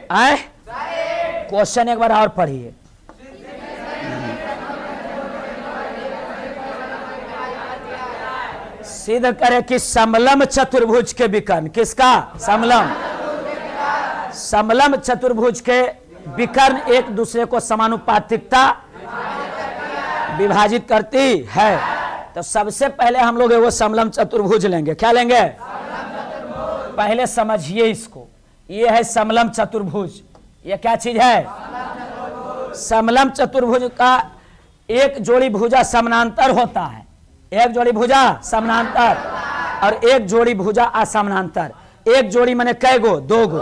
आए क्वेश्चन एक बार और पढ़िए। सिद्ध करे कि समलम चतुर्भुज के विकर्ण, किसका? समलम। समलम चतुर्भुज के विकर्ण एक दूसरे को समानुपातिकता विभाजित करती है। तो सबसे पहले हम लोग वो समलम चतुर्भुज लेंगे। क्या लेंगे? पहले समझिए इसको। ये है समलम चतुर्भुज। ये क्या चीज है? समलम चतुर्भुज का एक जोड़ी भुजा समानांतर होता है। एक जोड़ी भुजा समानांतर और एक जोड़ी भुजा असमानांतर। एक जोड़ी माने कै गो? दो गो।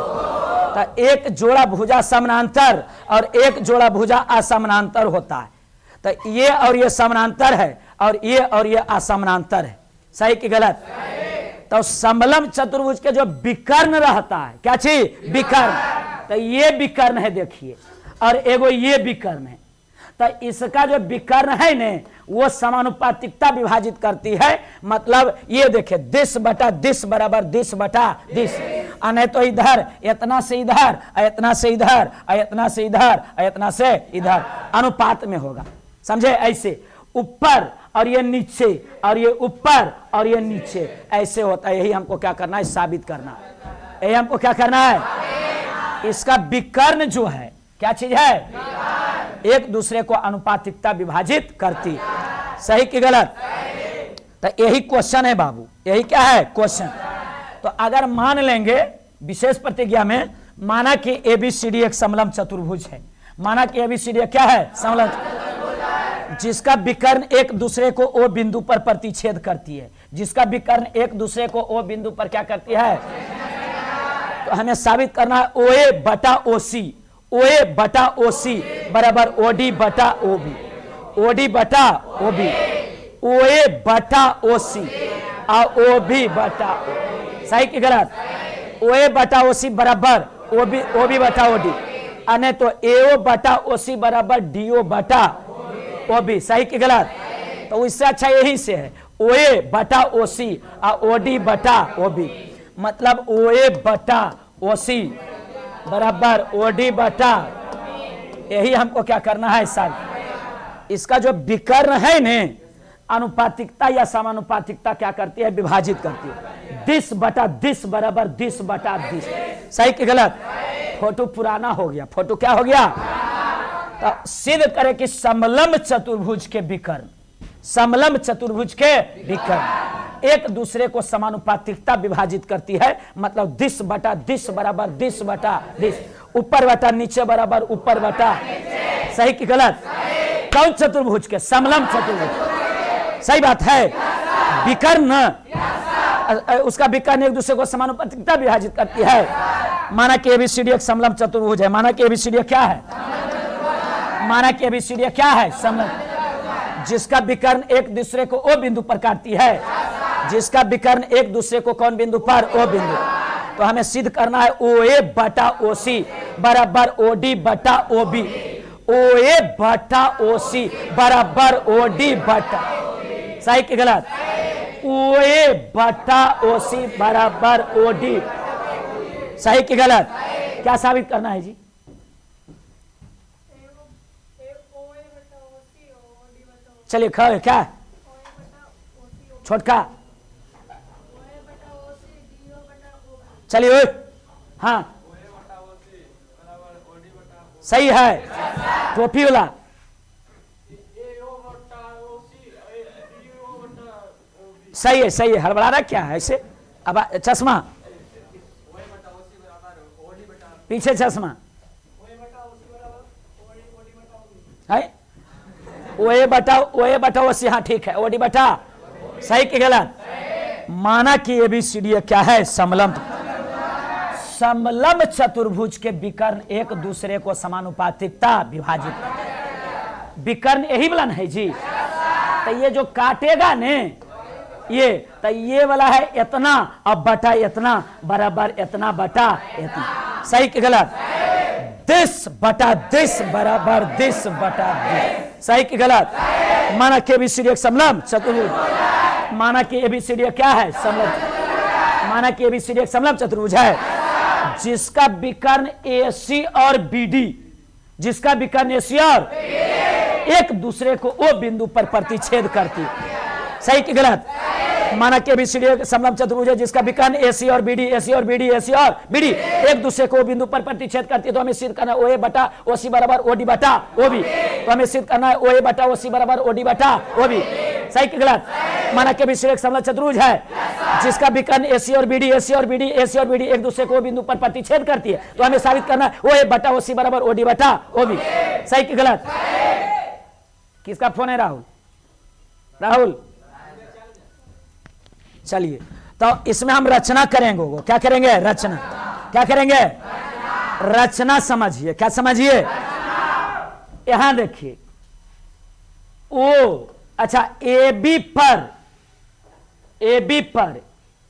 तो एक जोड़ा भुजा समानांतर और एक जोड़ा भुजा असमानांतर होता है। तो ये और ये समानांतर है और ये असमानांतर है। सही कि गलत? तो समलम चतुर्भुज के जो विकर्ण रहता है, क्या चीज? विकर्ण। तो ये विकर्ण है देखिए, और एगो ये विकर्ण है। तो इसका जो विकर्ण है ने वो समानुपातिकता विभाजित करती है। मतलब ये देखिए, दिस बटा दिस बराबर दिस बटा दिस। नहीं तो इधर इतना से इधर, इतना से इधर, इतना से इधर, इतना से इधर अनुपात में होगा। समझे? ऐसे ऊपर और ये नीचे और ये ऊपर और ये नीचे ऐसे होता है। यही हमको क्या करना है? साबित करना है। यही हमको क्या करना है? इसका विकर्ण जो है क्या चीज है? एक दूसरे को अनुपातिकता विभाजित करती है। सही कि गलत? तो यही क्वेश्चन है बाबू। यही क्या है? क्वेश्चन। तो अगर मान लेंगे विशेष प्रतिज्ञा में, माना कि एबीसीडी एक समलम चतुर्भुज है। माना कि एबीसीडी क्या है? समलम, जिसका विकर्ण एक दूसरे को ओ बिंदु पर प्रतिच्छेद करती है। जिसका विकर्ण एक दूसरे को ओ बिंदु पर क्या करती है? तो हमें साबित करना है ओए बटा ओसी। ओए बटा ओसी बराबर ओडी बटा ओबी। ओडी बटा ओबी। ओए बटा ओसी और ओबी बटा ओबी। सही कि गलत? ओए बटा ओसी बराबर ओबी, ओबी बटा ओडी। अने तो एओ बटा ओसी बराबर डीओ बटा ओबी। सही कि गलत? तो इससे अच्छा यही से है, ओए बटा ओसी और ओडी बटा ओबी। मतलब ओए बटा ओसी बराबर ओडी बटा, यही हमको क्या करना है? साथ इसका जो विकर्ण है ने अनुपातिकता या समानुपातिकता क्या करती है? विभाजित करती है। दिस बटा दिस बराबर दिस बटा दिस। सही कि गलत? फोटो पुराना हो गया। फोटो क्या हो गया? तो सिद्ध करे कि समलम चतुर्भुज के विकर्ण, समलम चतुर्भुज के विकर्ण एक दूसरे को समानुपातिकता विभाजित करती है। मतलब दिस बटा दिस बराबर दिस बटा दिस। ऊपर बटा नीचे बराबर ऊपर बटा। सही कि गलत? कौन चतुर्भुज के? समलम चतुर्भुज। सही बात है। विकर्ण, उसका विकर्ण एक दूसरे को समानुपातिकता विभाजित करती है। माना कि एबीसीडी एक समलम चतुर्भुज है। माना कि एबीसीडी क्या है? माना कि एबीसीडी क्या है? समलम। जिसका विकर्ण एक दूसरे को ओ बिंदु पर काटती है। जिसका विकर्ण एक दूसरे को कौन बिंदु पर? ओ बिंदु। तो हमें सिद्ध करना है ओए बटा ओसी बराबर ओडी बटा ओबी। ओए बटा ओसी बराबर ओडी बटा। सही कि गलत? ओए बटा ओसी बराबर ओडी। सही कि गलत? क्या साबित करना है जी? चलिए खड़े क्या छोटका, चलिए। हाँ सही है। टोपी वाला सही है, सही है। हड़बड़ा रहा क्या है ऐसे? अब चश्मा पीछे, चश्मा है। ओए बटा ओसी। हाँ ठीक है। ओडी बटा। सही कि गलत? माना कि एबीसीडी क्या है? समलम। समलम चतुर्भुज के विकर्ण एक दूसरे को समानुपातिकता विभाजित। विकर्ण यही वाला है जी। तो ये जो काटेगा ने ये, तो ये वाला है इतना अब बटा इतना बराबर इतना बटा इतना। सही कि गलत? दिस बटा दिस बराबर दिस बटा दिस। सही कि गलत? माना कि एबीसीडी एक समलम चतुर्भुज। माना कि एबीसीडी क्या है? समलम। माना कि एबीसीडी एक समलम चतुर्भुज है। जिसका विकर्ण AC और BD, जिसका विकर्ण AC और एक दूसरे को O बिंदु पर प्रतिच्छेद करती है। सही कि गलत? माना के ABCD समलंब चतुर्भुज है जिसका विकर्ण AC और BD, AC और BD, AC और BD एक दूसरे को O बिंदु पर प्रतिच्छेद करती है। तो हमें सिद्ध करना है OA बटा OC बराबर OD बटा OB। तो हमें सिद्ध करना है OA बटा OC बराबर OD बटा OB। सही कि गलत? माना के ABCD एक समलंब चतुर्भुज है जिसका विकर्ण AC और BD, AC और BD, AC और BD एक दूसरे को O बिंदु पर प्रतिच्छेद करती है। तो हमें साबित करना है OA बटा OC बराबर OD बटा OB। सही कि गलत? किसका फोन है? राहुल। राहुल चलिए, तो इसमें हम रचना करेंगे। वो क्या करेंगे? रचना। क्या करेंगे? रचना समझिए। क्या समझिए? यहां देखिए, ओ अच्छा AB पर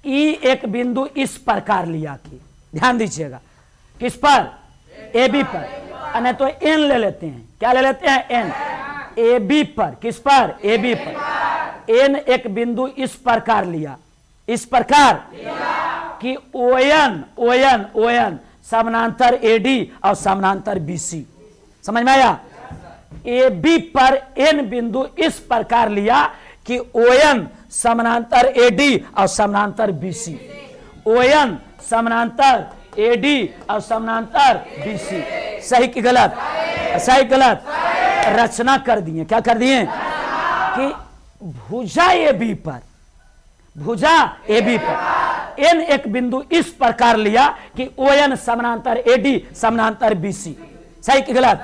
E एक बिंदु इस प्रकार लिया कि, ध्यान दीजिएगा, किस पर? AB पर। नहीं तो N ले लेते हैं। क्या ले लेते हैं? N। AB पर, किस पर? AB पर N एक बिंदु इस प्रकार लिया, इस प्रकार कि ON समानांतर AD और समानांतर BC। समझ में आया? AB पर N बिंदु इस प्रकार लिया कि ON समानांतर AD और समानांतर BC। ON समानांतर AD और समानांतर BC। सही कि गलत? सही गलत? रचना कर दिए। क्या कर दिए? कि भुजा AB पर, भुजा AB पर N एक बिंदु इस प्रकार लिया कि ON समानांतर AD समानांतर BC। सही कि गलत?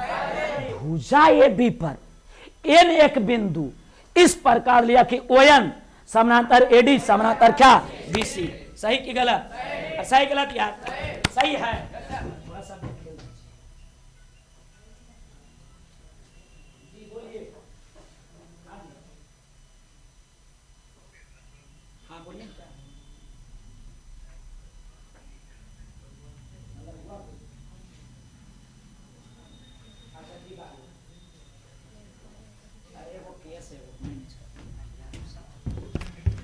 भुजा AB पर N एक बिंदु इस प्रकार लिया कि ON समानांतर AD समानांतर क्या? BC। सही कि गलत? सही गलत यार? सही है।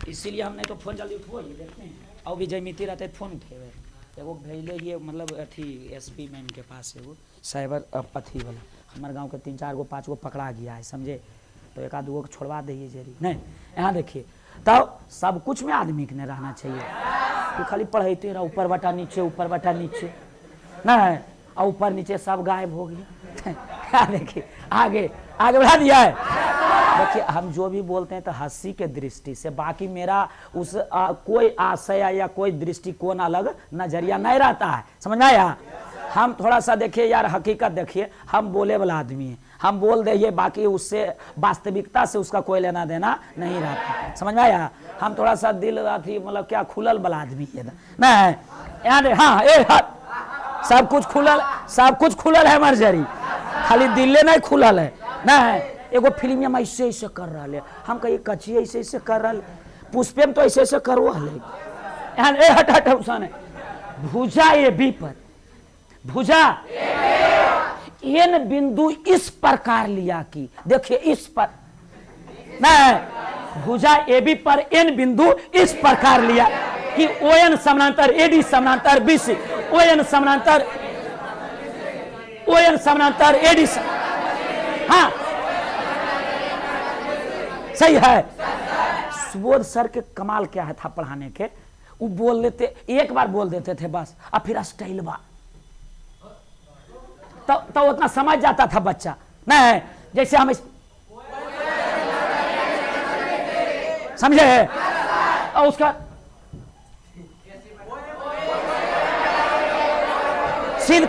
इसीलिए हमने तो फोन जल्दी उठो, ये देखते हैं। और भी जयमिती रहते फोन उठेवे, एगो भेजले ये मतलब अथी SP मैम के पास एगो साइबर अथी वाला, हमारे गांव के 3-4 गो 5 गो पकड़ा गया है, समझे? तो एक आध गो छोड़वा दीजिए जरी। नहीं, यहाँ देखिए, तब सब कुछ में आदमी के नहीं रहना चाहिए कि खाली पढ़ते रहा, ऊपर बटा नीचे, ऊपर बटा नीचे, नहीं, और ऊपर नीचे सब गायब हो गया। देखिए आगे आगे बढ़ा दिया है। देखिए, हम जो भी बोलते हैं तो हंसी के दृष्टि से, बाकी मेरा उस कोई आशय या कोई दृष्टिकोण अलग नजरिया नहीं रहता है। समझ में आया? हम थोड़ा सा देखिए यार, हकीकत देखिए, हम बोले वाला आदमी है, हम बोल दे, बाकी उससे वास्तविकता से उसका कोई लेना देना नहीं रहता। समझ में आया? हम थोड़ा सा दिल मतलब क्या खुलल वाला आदमी है नहीं यार। हाँ, सब कुछ खुलल है मर्जरी, खाली दिले नहीं खुलल है। नहीं, एगो फिल्म में ऐसे ऐसे कर रहा है, हम कहीं कच्ची ऐसे ऐसे कर रहा है, पुष्पेम तो ऐसे ऐसे करो है। हट भुजा AB पर, भुजा N बिंदु इस प्रकार लिया कि, देखिए इस पर नहीं, भुजा AB पर N बिंदु इस प्रकार लिया कि ON समानांतर AD समानांतर BC, ON समानांतर AD। हाँ सही है। सुबोध सर के कमाल क्या है था पढ़ाने के, वो बोल लेते, एक बार बोल देते थे बस, और फिर स्टाइल बा, तो उतना समझ जाता था बच्चा। नहीं, जैसे हम समझे, और उसका सिद्ध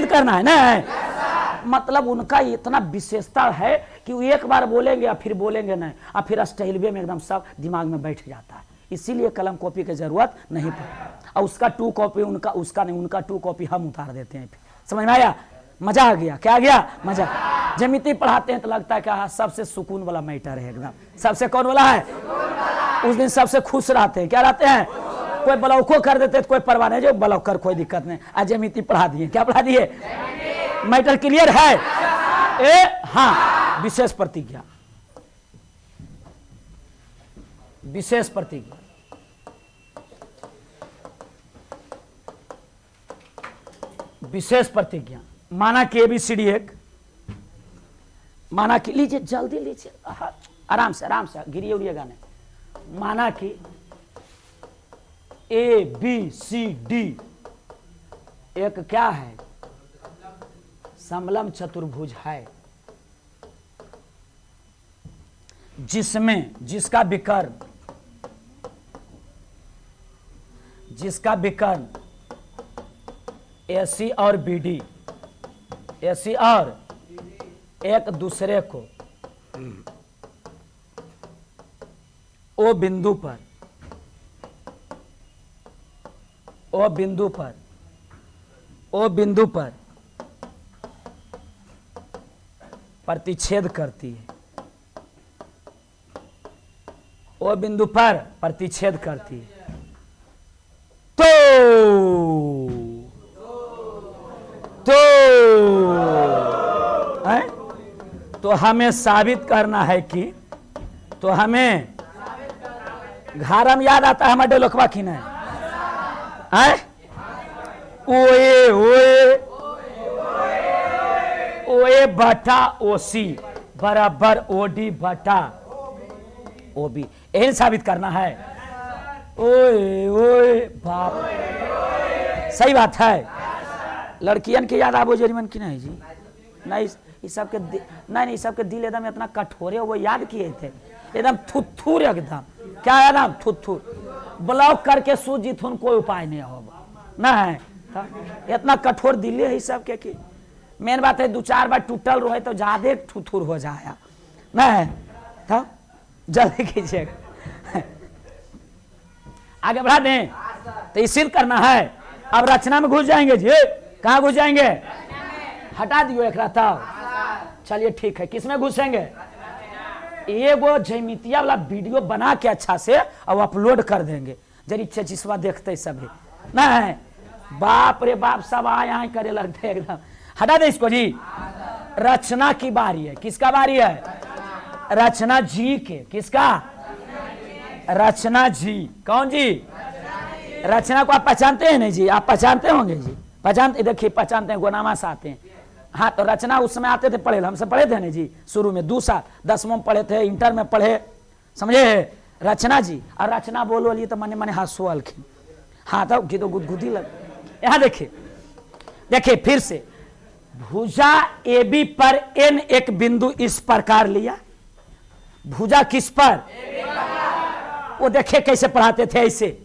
करना है नहीं, मतलब उनका इतना विशेषता है कि वो एक बार बोलेंगे और फिर बोलेंगे नहीं, और फिर स्टाइलवे में एकदम सब दिमाग में बैठ जाता है। इसीलिए कलम कॉपी की जरूरत नहीं पड़ती, और उसका 2 कॉपी उनका, उसका नहीं, उनका 2 कॉपी हम उतार देते हैं। समझ में आया? मजा आ गया? क्या आ गया? मजा। जमिति पढ़ाते हैं तो लगता है कि सबसे सुकून वाला मैटर है, एकदम सबसे कौन वाला है? उस दिन सबसे खुश रहते हैं। क्या रहते हैं? कोई ब्लॉको कर देते तो कोई परवाह नहीं, जो ब्लॉक कर कोई दिक्कत नहीं। आज जमिति पढ़ा दिए। क्या पढ़ा दिए? मैटर क्लियर है? हाँ, विशेष प्रतिज्ञा, विशेष प्रतिज्ञा। विशेष प्रतिज्ञा। माना कि ABCD 1, माना कि लीजिए जल्दी लीजिए, आराम से गिरिए उड़िएगा नहीं। माना कि ABCD एक क्या है? समलंब चतुर्भुज है, जिसमें जिसका विकर्ण AC और BD, AC और एक दूसरे को ओ बिंदु पर प्रतिच्छेद करती है, ओ बिंदु पर प्रतिच्छेद करती है। तो हमें साबित करना है कि, तो हमें घारम याद आता है हमारे लोकवा की नहीं है? ओए बटा OC बराबर OD बटा OB, यही साबित करना है। ओए बाप, सही बात है। लड़कियन के याद आबो जरीमन की नहीं जी? नहीं, इस सब के नहीं, इस सब के दिल एकदम इतना कठोर है, वो याद किए थे एकदम थुथुर, एकदम क्या है ना, थुथुर। ब्लॉक करके सूजित उन कोई उपाय नहीं होगा ना है, इतना कठोर दिल है इस सब के कि मेन बात है 2-4 बार टूटल रहे तो ज्यादा थुथुर हो जाएगा ना है। तो जल्दी कीजिएगा, आगे बढ़ा दें। तो ये सिद्ध करना है। अब रचना में घुस जाएंगे जी, कहाँ घुस जाएंगे? हटा दियो एक रहता। चलिए ठीक है, किसमें घुसेंगे? ये वो जयमितिया वाला वीडियो बना के अच्छा से और अपलोड कर देंगे, जरी चचिसवा देखते सभी ना है। बाप रे बाप, सब आए करे लगते एकदम। हटा दे इसको जी। रचना की बारी है, किसका बारी है? रचना जी के। किसका? रचना जी। कौन जी? रचना को आप पहचानते हैं नहीं जी? आप पहचानते होंगे जी, पहचानते, देखिए पहचानते हैं, गोनामा से आते हैं। हाँ, तो रचना उस समय आते थे, पढ़े हमसे पढ़े थे नहीं जी, शुरू में 2 साल 10वीं में पढ़े थे, इंटर में पढ़े, समझे? रचना जी। और रचना बोलो लिए तो मने हंसो अलखिन। हाँ, तो की तो गुदगुदी लग। यहाँ देखिए फिर से, भुजा AB पर N एक बिंदु इस प्रकार लिया। भुजा किस पर? वो देखिए कैसे पढ़ाते थे, ऐसे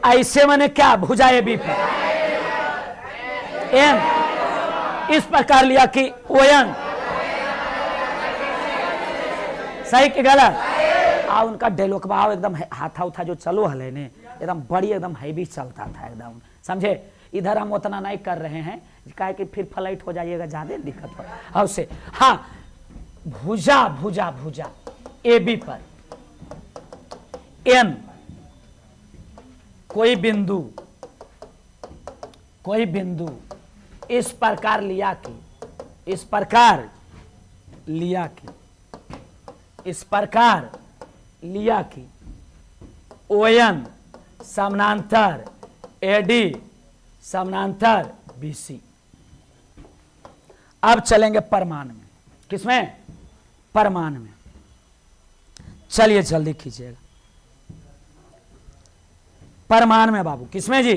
ऐसे मैंने क्या, भुजा AB पर N इस प्रकार लिया कि ON, सही कि गलत? आ उनका डेलोकबाव एकदम हाथा उठा जो चलो हले ने एकदम बड़ी एकदम हैवी चलता था एकदम, समझे? इधर हम उतना नहीं कर रहे हैं, कहे कि फिर फ्लाइट हो जाइएगा, ज्यादा दिक्कत हो उससे। हाँ, भुजा AB पर N कोई बिंदु इस प्रकार लिया कि ON समानांतर AD समानांतर BC। अब चलेंगे परमाण में। किसमें? परमाण में। चलिए जल्दी कीजिएगा। परमाण में बाबू, किसमें जी?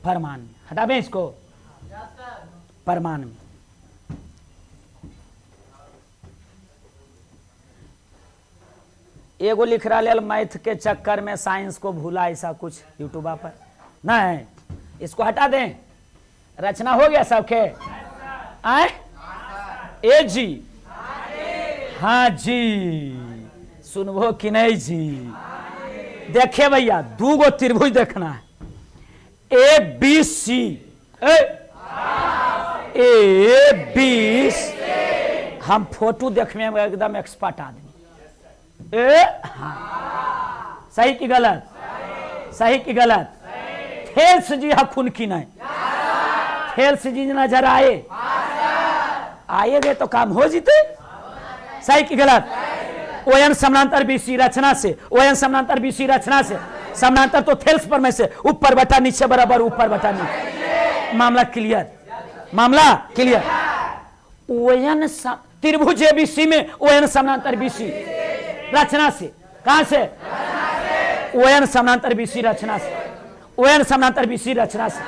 परमाण में। हटावे इसको, परमाण में। एगो लिख रहा है मैथ के चक्कर में साइंस को भूला, ऐसा कुछ यूट्यूब पर ना है, इसको हटा दें। रचना हो गया सबके? आए ए जी? हाँ जी, सुनबो कि नहीं जी? देखिए भैया, 2 गो त्रिभुज देखना है, ABC हम फोटो देखने में एकदम एक्सपर्ट आदमी। हाँ, सही कि गलत? सही कि गलत? फेल से जी खून की नहीं, फेल से जी नजर आए गए तो काम हो जीते। सही कि गलत? ओएन समानांतर बीसी रचना से, ओएन समानांतर बीसी रचना से, समानांतर तो थेल्स पर में से ऊपर बटा नीचे बराबर ऊपर बटा नीचे। मामला क्लियर, मामला क्लियर। ओएन त्रिभुज एबीसी में ओएन समानांतर बीसी रचना से, कहां से? ओएन समानांतर बीसी रचना से, ओएन समानांतर बीसी रचना से।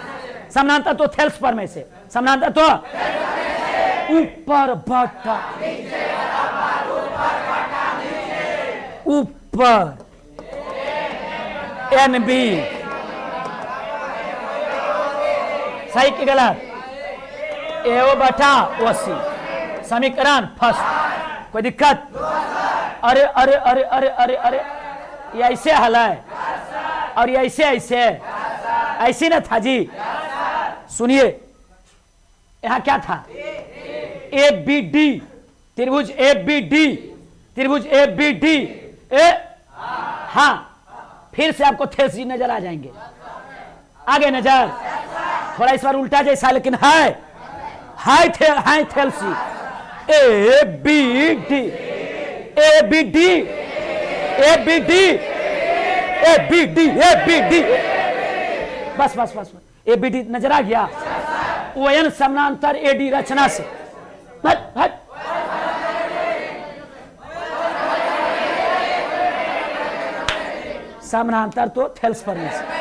समानांतर तो थेल्स पर में से, समानांतर तो ऊपर बटा ऊपर एन बी। सही कि गलत? एओ बटा ओसी समीकरण फर्स्ट। कोई दिक्कत? अरे अरे अरे अरे अरे अरे ये ऐसे हल है और ये ऐसे ऐसे ऐसे ना था जी। सुनिए यहां क्या था? ए बी डी, त्रिभुज ए बी डी, त्रिभुज ए बी डी। हाँ फिर से आपको थेल्स जी नजर आ जाएंगे, आगे नजर। थोड़ा इस बार उल्टा जैसा लेकिन है, hi Thales ji. A B D, A B D, A B D, A B D, A B D. बस बस बस, ए बी डी नजर आ गया। ओएन समानांतर एडी रचना से। हट हट। समानांतर तो थेल्स पर में से।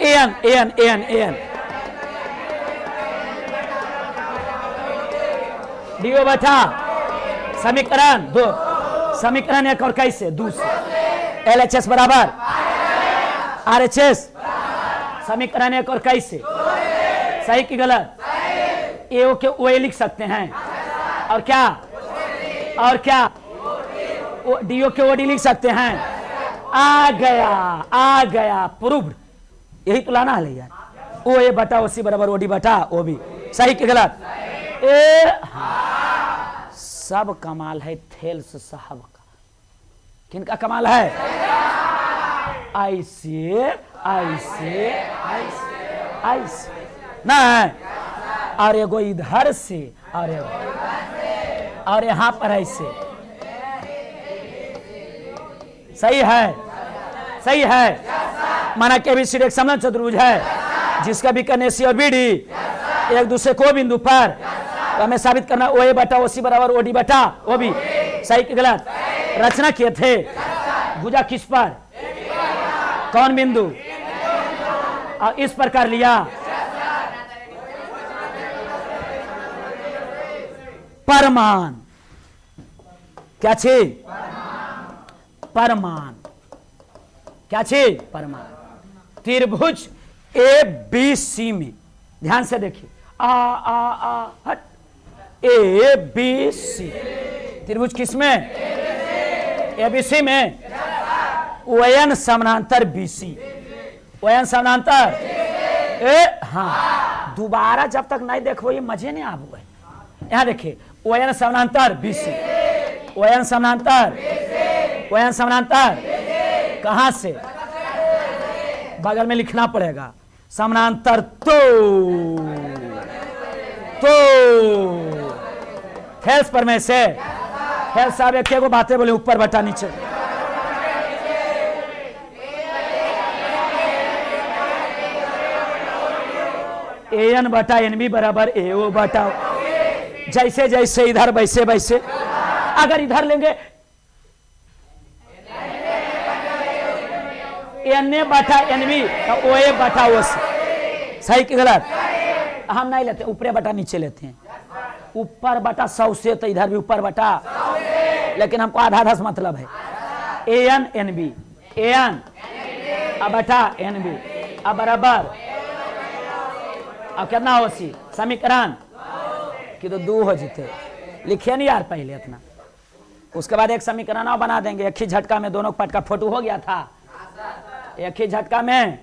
N N N N D O बटा समीकरण 2, समीकरण 1 और कैसे? दूसरे एल एच एस बराबर आर एच एस। समीकरण 1 और कैसे? सही कि गलत? ए के ओ लिख सकते हैं और क्या? और क्या? डीओ के ओडी लिख सकते हैं। आ गया प्रूव्ड। यही तो लाना है यार। ओ ए बटा ओसी बराबर ओडी बटा ओ बी। सही कि गलत? सब कमाल है थेल्स साहब का। किनका कमाल है? ऐसे ऐसे ऐसे ऐसे ना, और एगो इधर से और यहां पर ऐसे। सही है, सही है। माना कि अभी सिर्फ एक समलंब चतुर्भुज है जिसका भी कर्ण सी और बीडी एक दूसरे को बिंदु पर, तो हमें साबित करना ओ ए बटा ओसी बराबर ओडी बटा ओ बी। सही कि गलत? रचना किए थे भुजा किस पर? कौन बिंदु? और इस पर कर लिया परमान। क्या चीज? परमान। क्या चीज? परमान। त्रिभुज ए बी सी में ध्यान से देखिए, आ हट, ए बी सी। त्रिभुज किसमें? ए बी सी में ओएन समानांतर बीसी, ओएन समानांतर हाँ। दोबारा जब तक नहीं देखो ये मजे नहीं आवे। यहां देखिए ओएन समानांतर बीसी, ओएन समानांतर, ओएन समानांतर कहां से? बगल में लिखना पड़ेगा समानांतर तो थेल्स पर में से। थेल्स साहब एक को बातें बोले ऊपर बटा नीचे। एन बटा एन बी बराबर ए ओ बटा, जैसे जैसे इधर वैसे वैसे। अगर इधर लेंगे एन ए बटा एन बी तो ओ ए बटा ओ सी। सही कि गलत? हम नहीं लेते, ऊपर बटा नीचे लेते हैं। ऊपर बटा 100 से तो इधर भी ऊपर बटा, लेकिन हमको आधा आधा मतलब है। A N N B, A N अब बटा एन बी अब बराबर अब कितना हो सी? समीकरण कि तो 2 हो जीते। लिखिए नहीं यार पहले इतना, उसके बाद एक समीकरण और बना देंगे। एक ही झटका में दोनों पट का फोटो हो गया था, एक ही झटका में।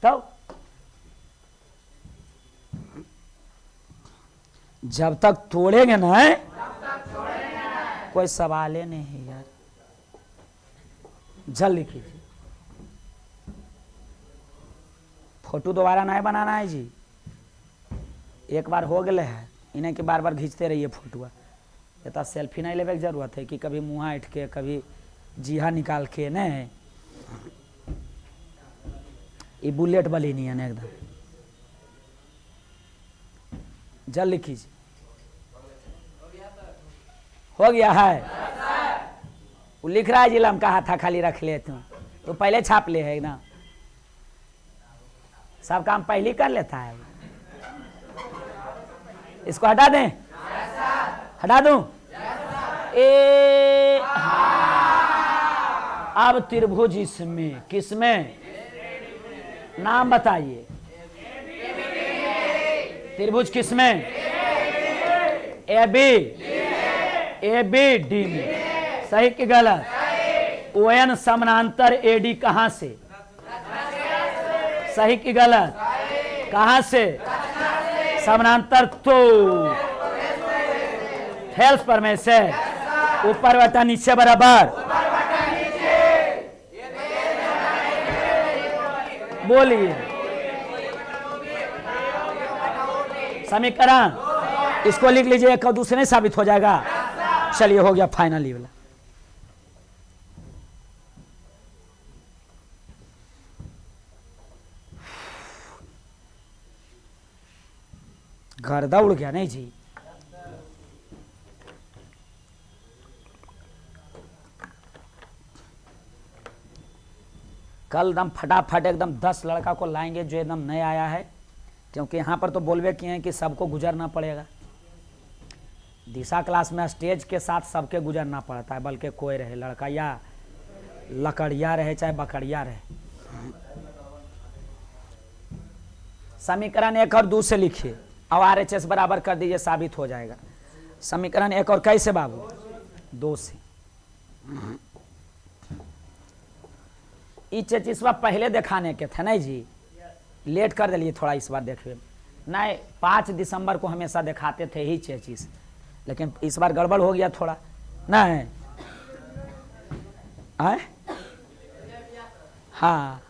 तो जब तक तोड़ेंगे ना कोई सवाल ही नहीं है यार। जल्द लिखिए, फोटो दोबारा नहीं बनाना है जी, एक बार हो गए है। इन्हें के बार बार खींचते रहिए फोटुआ। ये तो सेल्फी नहीं लेवे की जरूरत है कि कभी मुँह ऐठ के कभी जीहा निकाल के न। ये बुलेट वाली नहीं है एकदम। जल्दी कीजिए। हो गया है। वो लिख रहा है जिला में कहा था खाली रख ले तो पहले छाप ले है एकदम। सब काम पहले कर लेता है। इसको हटा दें? हटा दूं? अब त्रिभुज इसमें किसमें नाम बताइए? त्रिभुज किसमें? ए बी डी में। सही कि गलत? ओएन समानांतर एडी कहां से? सही कि गलत? कहां से? समानांतर तो हेल्स पर में से ऊपर बटा नीचे बराबर। बोलिए समीकरण। इसको लिख लीजिए, एक और दूसरे साबित हो जाएगा। चलिए हो गया फाइनली वाला। गर्दा उड़ गया नहीं जी। कल एकदम फटाफट एकदम 10 लड़का को लाएंगे जो एकदम नया आया है, क्योंकि यहाँ पर तो बोलवे किए हैं कि सबको गुजरना पड़ेगा। दिशा क्लास में स्टेज के साथ सबके गुजरना पड़ता है, बल्कि कोई रहे लड़का या लकड़िया रहे चाहे बकड़िया रहे। समीकरण 1 और 2 से लिखिए और RHS बराबर कर दीजिए, साबित हो जाएगा। समीकरण 1 और कैसे बाबू? 2 से। ये चीज पहले दिखाने के थे नहीं जी, लेट कर दिलिए थोड़ा इस बार देखिए। नहीं 5 दिसंबर को हमेशा दिखाते थे ही चीज, लेकिन इस बार गड़बड़ हो गया थोड़ा। नहीं आए? हाँ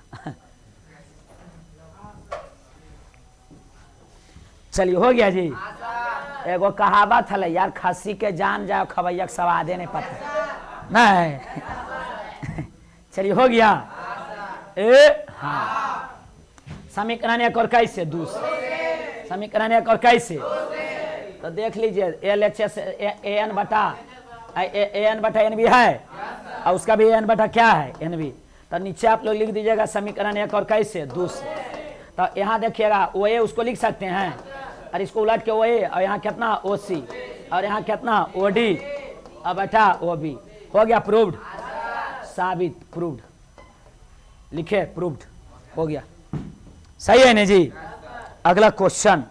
चलिए हो गया जी। एगो कहावत है यार, खस्सी के जान जाओ खबैया के सवादे नहीं पता। नहीं चलिए हो गया। हाँ समीकरण 1 और कैसे? 2 से। समीकरण 1 और कैसे? तो देख लीजिए LHS AN बटा NB है और उसका भी AN बटा क्या है? NB। तो नीचे आप लोग लिख दीजिएगा समीकरण 1 और कैसे? 2 से। तो यहाँ देखिएगा OA उसको लिख सकते हैं और इसको उलट के OA और यहाँ कितना OC और यहाँ कितना OD और बटा OB। हो गया प्रूव्ड, साबित, प्रूव्ड। लिखे प्रूव्ड, हो गया। सही है ना जी? अगला क्वेश्चन।